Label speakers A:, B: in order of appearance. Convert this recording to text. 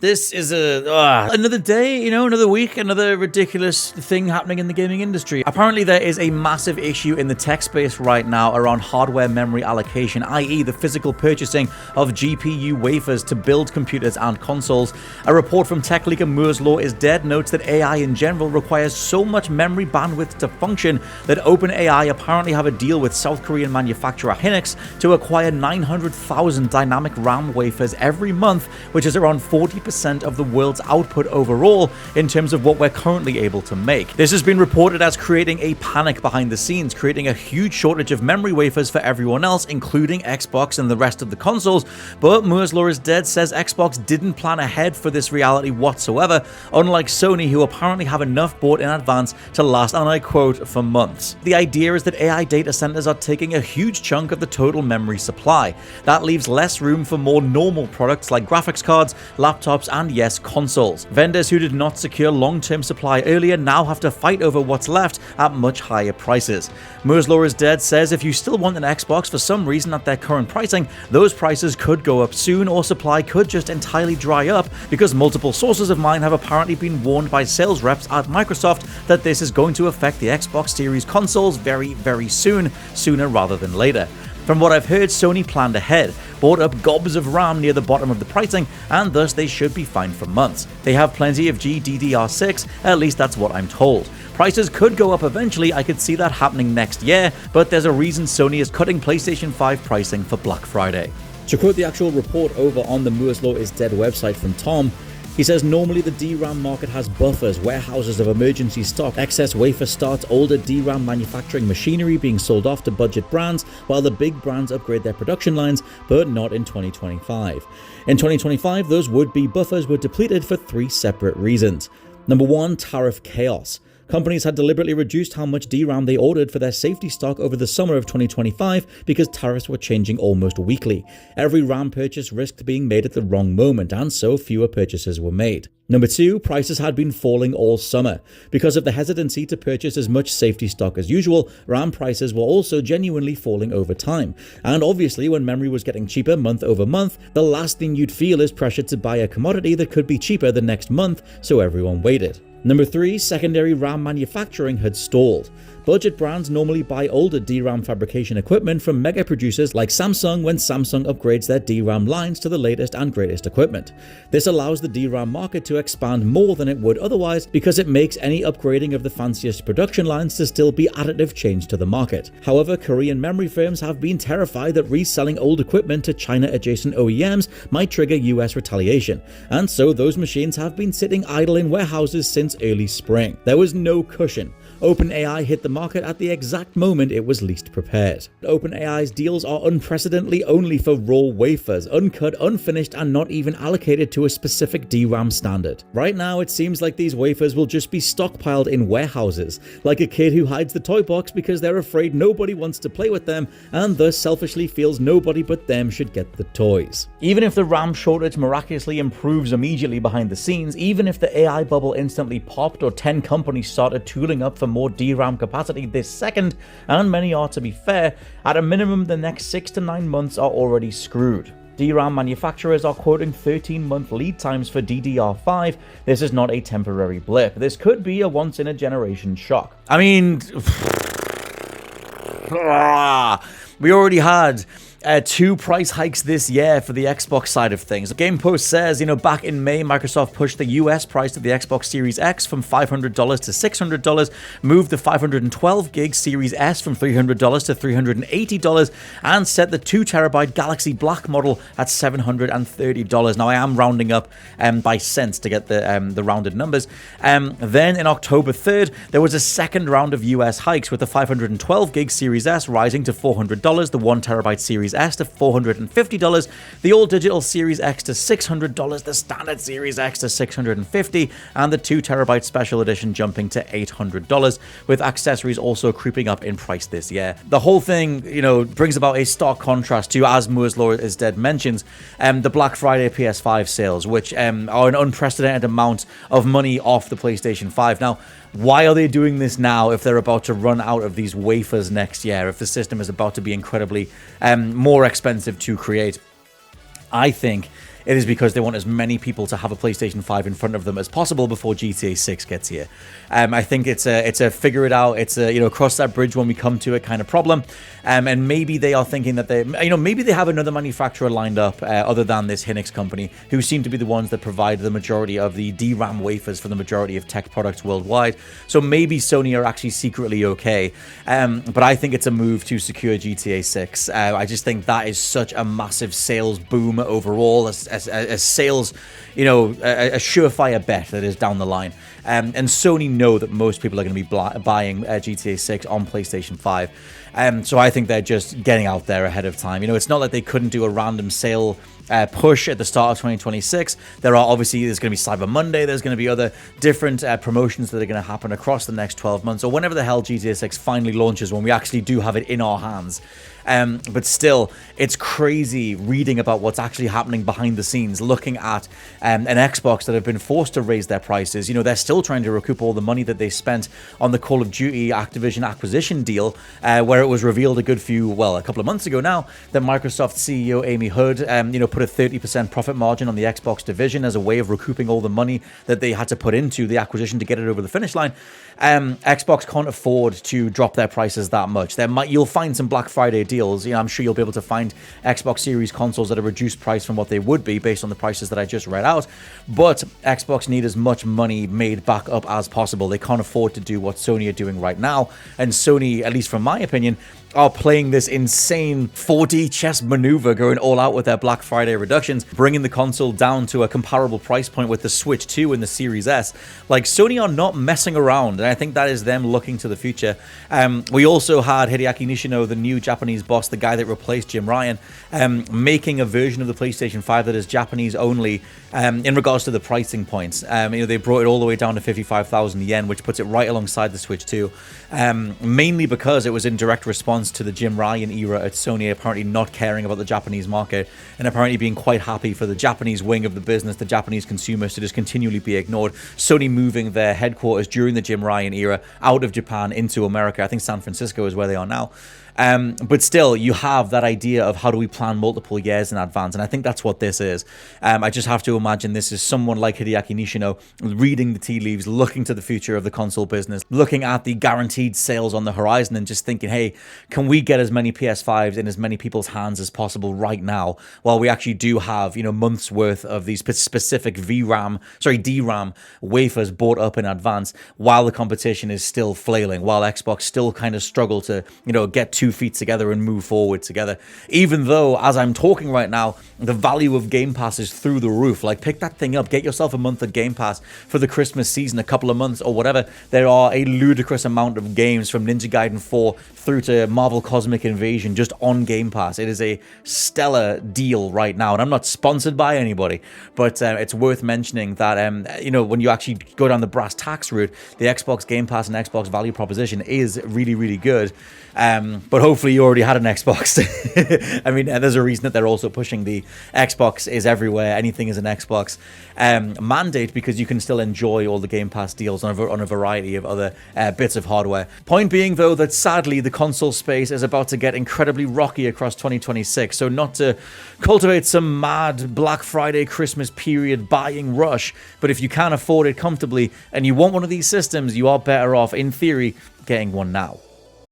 A: This is another day, another week, another ridiculous thing happening in the gaming industry. Apparently there is a massive issue in the tech space right now around hardware memory allocation, i.e. the physical purchasing of GPU wafers to build computers and consoles. A report from tech leaker Moore's Law is Dead notes that AI in general requires so much memory bandwidth to function that OpenAI apparently have a deal with South Korean manufacturer Hynix to acquire 900,000 dynamic RAM wafers every month, which is around 40% of the world's output overall in terms of what we're currently able to make. This has been reported as creating a panic behind the scenes, creating a huge shortage of memory wafers for everyone else, including Xbox and the rest of the consoles. But Moore's Law is Dead says Xbox didn't plan ahead for this reality whatsoever, unlike Sony, who apparently have enough bought in advance to last, and I quote, for months. The idea is that AI data centers are taking a huge chunk of the total memory supply. That leaves less room for more normal products like graphics cards, laptops, and yes, consoles. Vendors who did not secure long-term supply earlier now have to fight over what's left at much higher prices. Moore's Law is Dead says if you still want an Xbox for some reason at their current pricing, those prices could go up soon, or supply could just entirely dry up, because multiple sources of mine have apparently been warned by sales reps at Microsoft that this is going to affect the Xbox Series consoles very, very soon, sooner rather than later. From what I've heard, Sony planned ahead, bought up gobs of RAM near the bottom of the pricing, and thus they should be fine for months. They have plenty of GDDR6, at least that's what I'm told. Prices could go up eventually, I could see that happening next year, but there's a reason Sony is cutting PlayStation 5 pricing for Black Friday.
B: To quote the actual report over on the Moore's Law is Dead website from Tom, he says normally the DRAM market has buffers, warehouses of emergency stock, excess wafer starts, older DRAM manufacturing machinery being sold off to budget brands, while the big brands upgrade their production lines, but not in 2025. In 2025, those would-be buffers were depleted for three separate reasons. Number one, tariff chaos. Companies had deliberately reduced how much DRAM they ordered for their safety stock over the summer of 2025 because tariffs were changing almost weekly. Every RAM purchase risked being made at the wrong moment, and so fewer purchases were made. Number two, prices had been falling all summer. Because of the hesitancy to purchase as much safety stock as usual, RAM prices were also genuinely falling over time. And obviously, when memory was getting cheaper month over month, the last thing you'd feel is pressure to buy a commodity that could be cheaper the next month, so everyone waited. Number three, secondary RAM manufacturing had stalled. Budget brands normally buy older DRAM fabrication equipment from mega producers like Samsung when Samsung upgrades their DRAM lines to the latest and greatest equipment. This allows the DRAM market to expand more than it would otherwise because it makes any upgrading of the fanciest production lines to still be additive change to the market. However, Korean memory firms have been terrified that reselling old equipment to China-adjacent OEMs might trigger US retaliation, and so those machines have been sitting idle in warehouses since early spring. There was no cushion. OpenAI hit the market at the exact moment it was least prepared. OpenAI's deals are unprecedentedly only for raw wafers, uncut, unfinished, and not even allocated to a specific DRAM standard. Right now, it seems like these wafers will just be stockpiled in warehouses, like a kid who hides the toy box because they're afraid nobody wants to play with them, and thus selfishly feels nobody but them should get the toys.
A: Even if the RAM shortage miraculously improves immediately behind the scenes, even if the AI bubble instantly popped or 10 companies started tooling up for more DRAM capacity this second, and many are to be fair, at a minimum the next 6 to 9 months are already screwed. DRAM manufacturers are quoting 13-month lead times for DDR5. This is not a temporary blip. This could be a once-in-a-generation shock. I mean, we already had 2 price hikes this year for the Xbox side of things. GamePost says, back in May, Microsoft pushed the US price of the Xbox Series X from $500 to $600, moved the 512 gig Series S from $300 to $380, and set the 2TB Galaxy Black model at $730. Now, I am rounding up by cents to get the rounded numbers. Then, in October 3rd, there was a second round of US hikes, with the 512 gig Series S rising to $400, the 1TB Series S to $450, the all-digital Series X to $600, the standard Series X to $650, and the 2TB special edition jumping to $800, with accessories also creeping up in price this year. The whole thing, brings about a stark contrast to, as Moore's Law is Dead mentions, the Black Friday PS5 sales, which are an unprecedented amount of money off the PlayStation 5. Now, why are they doing this now if they're about to run out of these wafers next year, if the system is about to be incredibly more expensive to create? I think it is because they want as many people to have a PlayStation 5 in front of them as possible before GTA 6 gets here. I think it's a figure it out, it's a, cross that bridge when we come to it kind of problem. And maybe they are thinking that maybe they have another manufacturer lined up other than this Hynix company, who seem to be the ones that provide the majority of the DRAM wafers for the majority of tech products worldwide. So maybe Sony are actually secretly okay. But I think it's a move to secure GTA 6. I just think that is such a massive sales boom overall, a sales, a surefire bet that is down the line. And Sony know that most people are going to be buying GTA 6 on PlayStation 5. So I think they're just getting out there ahead of time. It's not like they couldn't do a random sale push at the start of 2026. There's going to be Cyber Monday. There's going to be other different promotions that are going to happen across the next 12 months, or whenever the hell GTA 6 finally launches, when we actually do have it in our hands. But still, it's crazy reading about what's actually happening behind the scenes, looking at an Xbox that have been forced to raise their prices. They're still trying to recoup all the money that they spent on the Call of Duty Activision acquisition deal, where it was revealed a couple of months ago now, that Microsoft CEO Amy Hood, put a 30% profit margin on the Xbox division as a way of recouping all the money that they had to put into the acquisition to get it over the finish line. Xbox can't afford to drop their prices that much. You'll find some Black Friday deals. I'm sure you'll be able to find Xbox Series consoles at a reduced price from what they would be based on the prices that I just read out. But Xbox need as much money made back up as possible. They can't afford to do what Sony are doing right now. And Sony, at least from my opinion, are playing this insane 4D chess maneuver, going all out with their Black Friday reductions, bringing the console down to a comparable price point with the Switch 2 and the Series S. Like, Sony are not messing around, and I think that is them looking to the future. We also had Hideaki Nishino, the new Japanese boss, the guy that replaced Jim Ryan, making a version of the PlayStation 5 that is Japanese only in regards to the pricing points. They brought it all the way down to 55,000 yen, which puts it right alongside the Switch 2, mainly because it was in direct response to the Jim Ryan era at Sony apparently not caring about the Japanese market, and apparently being quite happy for the Japanese wing of the business, the Japanese consumers, to just continually be ignored. Sony moving their headquarters during the Jim Ryan era out of Japan into America. I think San Francisco is where they are now. But still, you have that idea of how do we plan multiple years in advance, and I think that's what this is. I just have to imagine this is someone like Hideaki Nishino reading the tea leaves, looking to the future of the console business, looking at the guaranteed sales on the horizon, and just thinking, hey, can we get as many PS5s in as many people's hands as possible right now, while we actually do have, months worth of these specific DRAM wafers bought up in advance, while the competition is still flailing, while Xbox still kind of struggle to, get 2 feet together and move forward together. Even though, as I'm talking right now, the value of Game Pass is through the roof. Like, pick that thing up, get yourself a month of Game Pass for the Christmas season, a couple of months or whatever. There are a ludicrous amount of games from Ninja Gaiden 4 through to Marvel Cosmic Invasion just on Game Pass. It is a stellar deal right now, and I'm not sponsored by anybody, but it's worth mentioning that when you actually go down the brass tacks route, the Xbox Game Pass and Xbox value proposition is really, really good. But hopefully you already had an Xbox. I mean, there's a reason that they're also pushing the Xbox is everywhere, anything is an Xbox mandate, because you can still enjoy all the Game Pass deals on a variety of other bits of hardware. Point being, though, that sadly the console space is about to get incredibly rocky across 2026, so not to cultivate some mad Black Friday Christmas period buying rush, but if you can afford it comfortably and you want one of these systems, you are better off, in theory, getting one now.